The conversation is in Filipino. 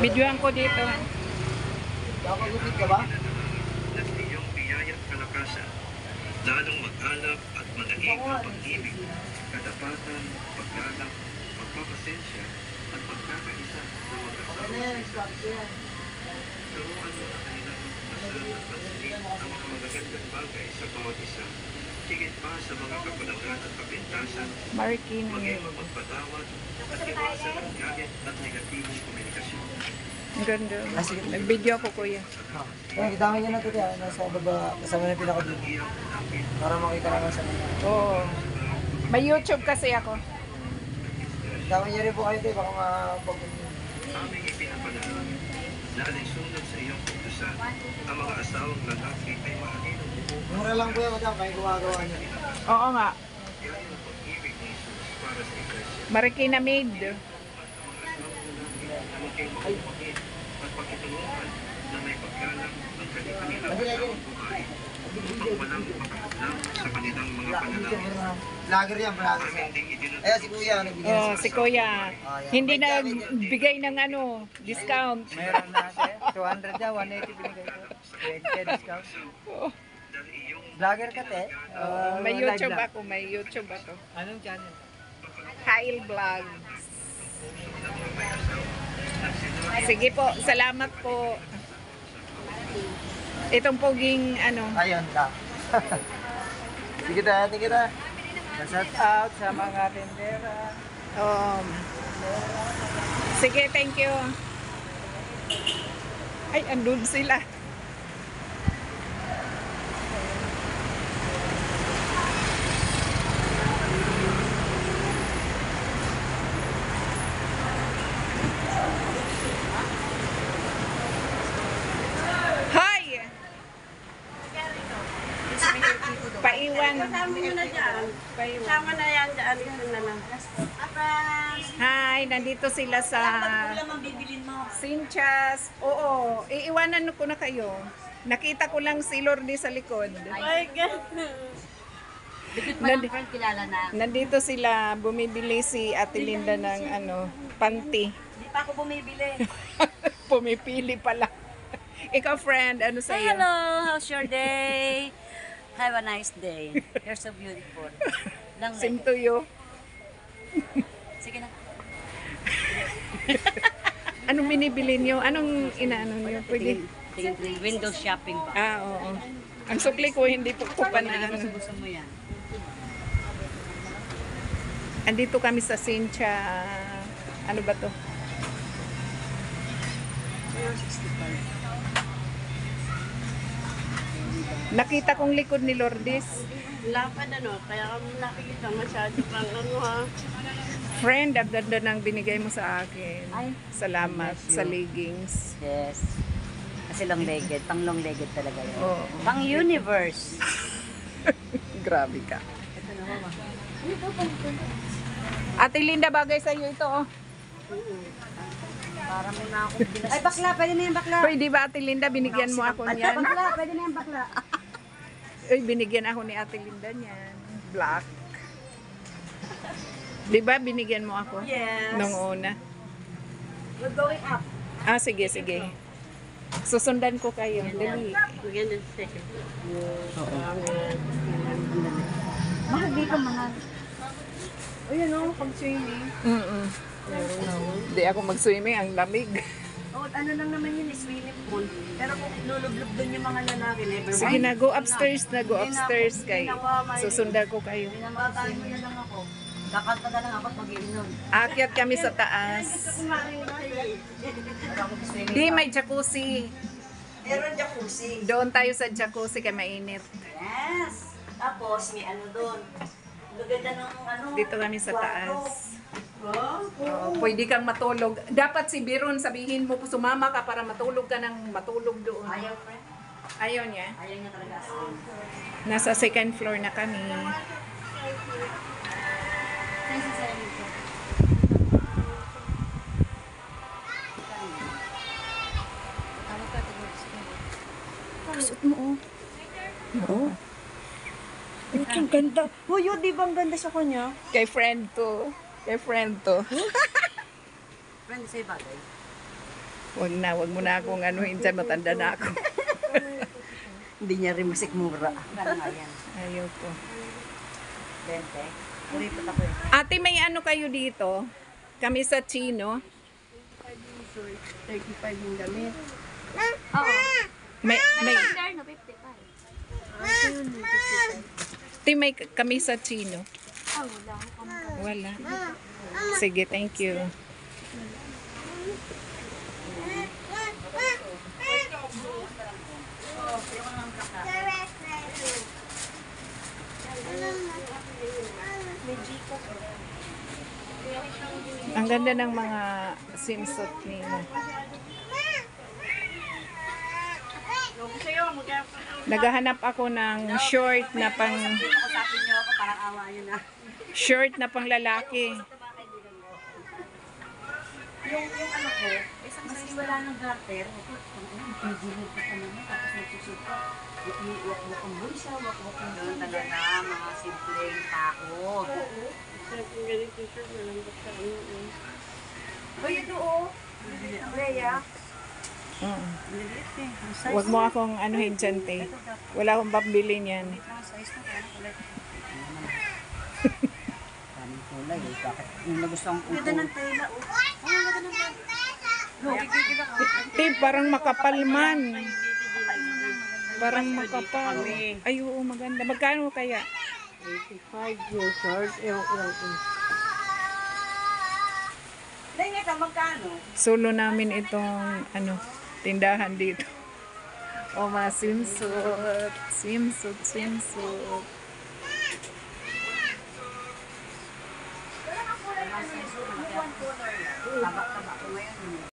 Videoan ko dito. Nakapagupit ka ba? At iyong biyaya at kalakasan, lalong mag-alap at manaig ang pag-ibig, katapatan, paggalang, pagpapasensya, at pagkakaisa sa mag-asawa sa isa't isa. Turuan mo ang kanilang dasal at pansinin ang mga magagandang bagay sa bawat isa, higit pa sa mga kakulangan at kapintasan, Marikina. maging magpatawad at iwasan ang galit at negatibong komunikasyon. Ang ganda. Nag-video ako, kuya. Kaya kitama niya na ito kaya nasa baba kasama na pinaka dito. Para makita naman sa mga. Oo. May YouTube kasi ako. Kitama niya rin po kayo tayo baka mapag... Aming ipinapanalangin na alinsunod sa iyong putusan, ang mga asawang lalaki ay mahalin Mura lang po yan madam, kaya gumagawa niya. Oo nga. gaya ng pag-ibig ni Jesus para sa Iglesia. Marikina made. Ang mga asawang lalaki na maging makukuhin at pagkitulungan na may paggalang ang kanilang asawang buhay upang walang makahadlang sa kanilang mga panalangin. Vlogger yan, vlogger. Aming ding idinuturo Ayan si Kuya, nagbigay Oh, na si kuya. Hindi na bigay ng ano, discount. Meron na siya. 200 daw, 180 binigay ko. 20 discount. dahil iyong Vlogger ka, te? May live YouTube lang. ako, may YouTube ako. Anong channel? Kyle Vlogs. Sige po, salamat po. Itong poging ano. Ayun ka. Sige ta, sige ta. Shout out sa mga tendera. Sige, thank you. Ay, andun sila. Hi! Paiwan. Kasama nyo na dyan. Paiwan. Kasama na yan dyan. Ito na lang. Hi, nandito sila sa Mabibilin mo. Sinchas. Oo, iiwanan ko na kayo. Nakita ko lang si Lordy sa likod. My God. Nand- Kilala na. nandito sila, bumibili si Ate Linda ng ano, panty. Hindi pa ako bumibili. Pumipili pala. Ikaw, friend, ano sa'yo? Hello, how's your day? Have a nice day. You're so beautiful. Lang Same to you. Sige na. Anong binibili niyo? Anong inaano niyo? Pwede? Tingin window shopping ba? Ah, oo. Ang sukli ko, hindi po ko pa na ano. Gusto mo yan. Andito kami sa Sincha. Ano ba to? Nakita kong likod ni Lourdes. Lapad ano, kaya kami nakikita masyado pang ano ha. Friend, ang ganda ng binigay mo sa akin. Ay, Salamat bless you. sa leggings. Yes. Kasi long-legged, pang long-legged talaga yun. Oo. Pang universe. Grabe ka. Ate Linda, bagay sa iyo ito. Oh. Para mo na akong binas. Ay, bakla, pwede na yan bakla. Pwede ba Ate Linda, binigyan mo ako niyan? Bakla, pwede na yan bakla. Uy, binigyan ako ni Ate Linda niyan. Black. Di ba binigyan mo ako? Yes. Nung una. We're going up. Ah, sige, sige. Susundan ko kayo. Dali. Maganda second. Mahal dito, mahal. O yan o, pag-swimming. Mm-mm. Di ako mag-swimming, ang lamig. O, ano lang naman yun, swimming pool. Pero kung lulublob doon yung mga lalaki, never Sige mind. na, go upstairs na, go upstairs kay. Susundan ko kayo. Pinabatayin mo na lang ako. Kakanta na lang ako at mag-iinom. Akyat kami sa taas. Di, may jacuzzi. Meron jacuzzi. Doon tayo sa jacuzzi kay mainit. Yes. Tapos, may ano doon. Maganda ng ano. Dito kami sa kwarto. taas. Oh. Oo, pwede kang matulog. Dapat si Biron sabihin mo, sumama ka para matulog ka ng matulog doon. Ayaw, friend. Ayaw niya. Ayaw niya talaga sa Nasa second floor na kami. Kasot mo, oh. Oo. Ang ganda. Uy, oh, di ba ang ganda sa kanya? Kay friend to. Kay friend to. Friend, say bagay. Wag mo na akong anuhin dyan, matanda na ako. Hindi niya rin musikmura. Gano'n nga yan. Ayoko. 20. Kuripot ako eh. Ate, may ano kayo dito? Kami sa Chino. 35 yung damit. Oo. May, No, 55. Ate, may kami sa Chino. Ah, wala ako kami. Wala. Sige, thank you. Ang ganda ng mga swimsuit nila. Naghahanap ako ng short na pang Usapin niyo ako, parang awa niyo na. short na pang lalaki. Yung ano ko, mas wala ng garter. Pagigilid ko pa naman, tapos nagsusuka. Wak-wak ang bulsa, wak-wak ang doon talaga, mga simpleng tao. Uy, ito oh. Leia. Oo. Lilit eh. Ang size Huwag mo akong anuhin dyan, te. Wala akong pambili niyan. ang size na kaya kulay. Kaming kulay eh. Bakit? Yung nagustuhan kong kulay. Ganda ng tela oh. Ang ganda ng tela. No, kikikita ko. Te, parang makapal man. Parang makapal. Ay, oo, maganda. Magkano kaya? 85 yung short. Ewan ko lang. Dahil ka, magkano? Solo namin itong, tindahan dito. O, mga swimsuit. Swimsuit. Tabak-tabak ko ngayon.